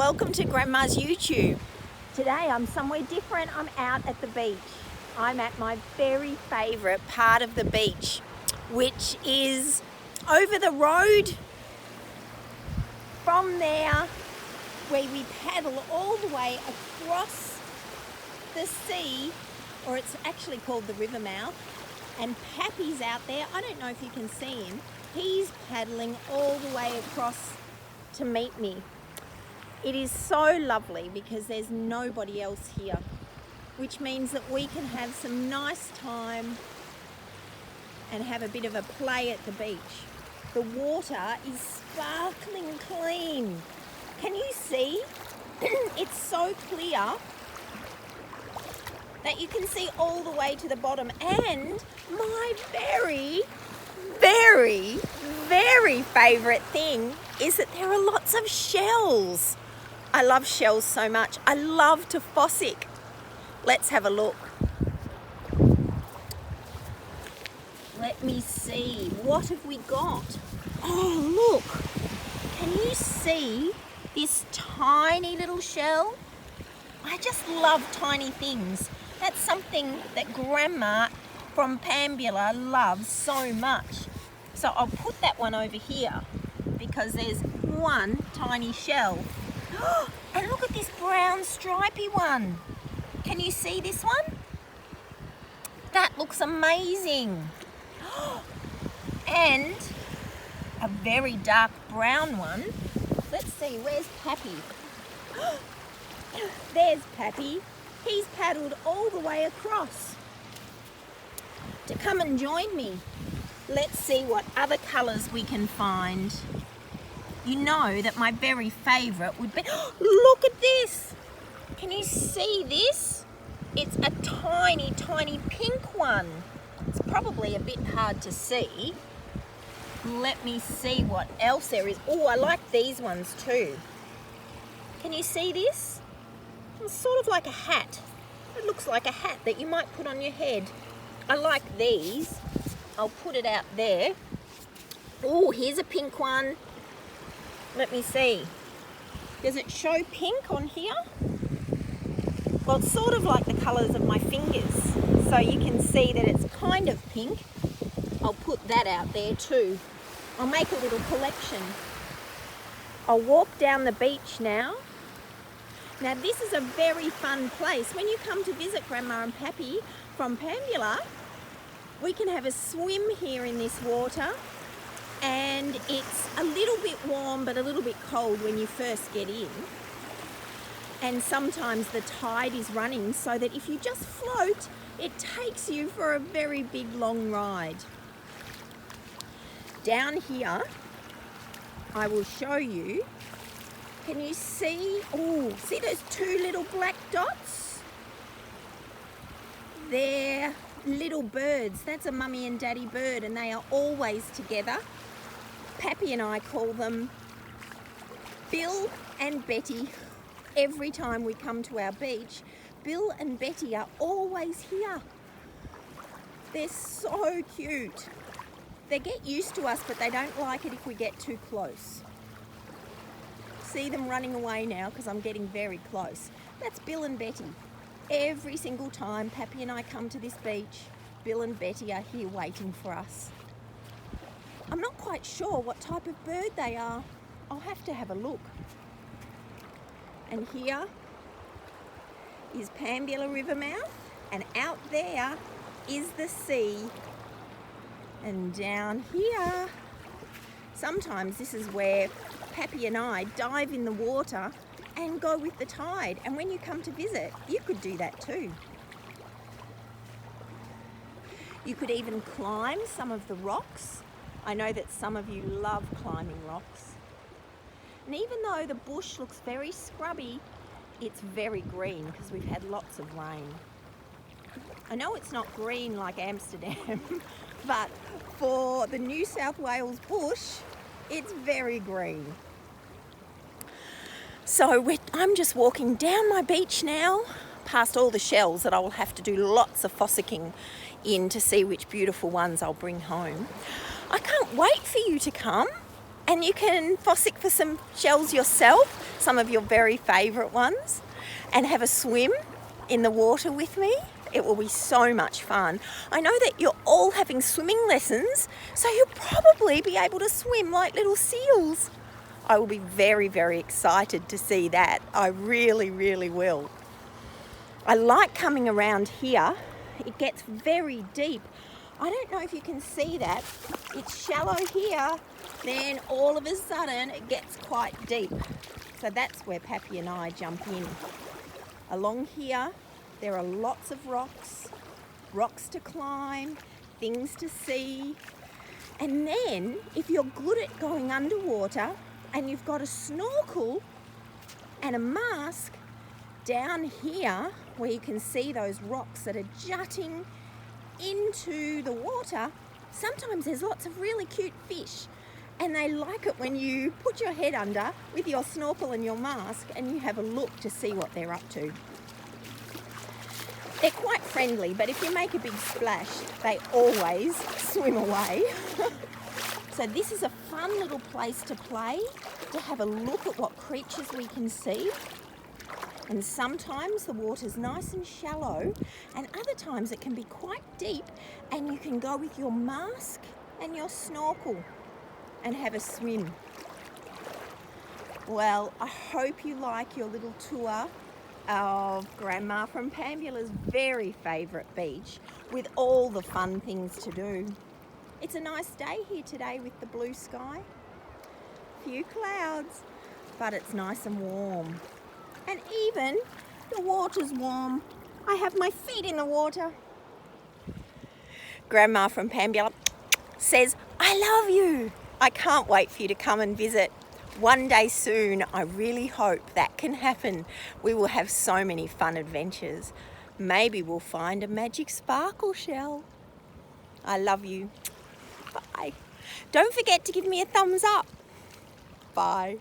welcome to Grandma's YouTube. Today I'm somewhere different. I'm out at the beach. I'm at my very favourite part of the beach, which is over the road from there, where we paddle all the way across the sea, or it's actually called the river mouth, and Pappy's out there. I don't know if you can see him. He's paddling all the way across to meet me. It is so lovely because there's nobody else here, which means that we can have some nice time and have a bit of a play at the beach. The water is sparkling clean. Can you see? It's so clear that you can see all the way to the bottom. And my very favourite thing is that there are lots of shells. I love shells so much. I love to fossick. Let's have a look. Let me see. What have we got? Oh, look. Can you see this tiny little shell? I just love tiny things. That's something that Grandma from Pambula loves so much. So I'll put that one over here because there's one tiny shell. And look at this brown stripy one. Can you see this one? That looks amazing. And a very dark brown one. Let's see, where's Pappy? There's Pappy. He's paddled all the way across to come and join me. Let's see what other colours we can find. You know that my very favourite would be... Look at this! Can you see this? It's a tiny, tiny pink one. It's probably a bit hard to see. Let me see what else there is. Oh, I like these ones too. Can you see this? It's sort of like a hat. It looks like a hat that you might put on your head. I like these. I'll put it out there. Oh, here's a pink one. Let me see. Does it show pink on here? Well, it's sort of like the colours of my fingers. So you can see that it's kind of pink. I'll put that out there too. I'll make a little collection. I'll walk down the beach now. Now this is a very fun place. When you come to visit Grandma and Pappy from Pambula, we can have a swim here in this water. And it's a little bit warm but a little bit cold when you first get in. And sometimes the tide is running so that if you just float, it takes you for a very big long ride. Down here, I will show you. Can you see? Oh, see those two little black dots? They're little birds. That's a mummy and daddy bird, and they are always together. Pappy and I call them Bill and Betty. Every time we come to our beach, Bill and Betty are always here. They're so cute. They get used to us, but they don't like it if we get too close. See them running away now because I'm getting very close. That's Bill and Betty. Every single time Pappy and I come to this beach, Bill and Betty are here waiting for us. I'm not quite sure what type of bird they are. I'll have to have a look. And here is Pambula River mouth, and out there is the sea. And down here, sometimes this is where Pappy and I dive in the water and go with the tide. And when you come to visit, you could do that too. You could even climb some of the rocks. I know that some of you love climbing rocks. And even though the bush looks very scrubby, it's very green because we've had lots of rain. I know it's not green like Amsterdam, but for the New South Wales bush, it's very green. So I'm just walking down my beach now, past all the shells that I will have to do lots of fossicking in to see which beautiful ones I'll bring home. I can't wait for you to come. And you can fossick for some shells yourself, some of your very favourite ones, and have a swim in the water with me. It will be so much fun. I know that you're all having swimming lessons, so you'll probably be able to swim like little seals. I will be very, very excited to see that. I really, really will. I like coming around here. It gets very deep. I don't know if you can see that. It's shallow here, then all of a sudden it gets quite deep. So that's where Pappy and I jump in. Along here, there are lots of rocks to climb, things to see. And then, if you're good at going underwater and you've got a snorkel and a mask, down here where you can see those rocks that are jutting into the water, sometimes there's lots of really cute fish, and they like it when you put your head under with your snorkel and your mask and you have a look to see what they're up to. They're quite friendly, but if you make a big splash, they always swim away. So this is a fun little place to play, to have a look at what creatures we can see. And sometimes the water's nice and shallow, and other times it can be quite deep, and you can go with your mask and your snorkel and have a swim. Well, I hope you like your little tour of Grandma from Pambula's very favourite beach with all the fun things to do. It's a nice day here today with the blue sky. Few clouds, but it's nice and warm. And even the water's warm. I have my feet in the water. Grandma from Pambula says, I love you. I can't wait for you to come and visit. One day soon, I really hope that can happen. We will have so many fun adventures. Maybe we'll find a magic sparkle shell. I love you. Bye. Don't forget to give me a thumbs up. Bye.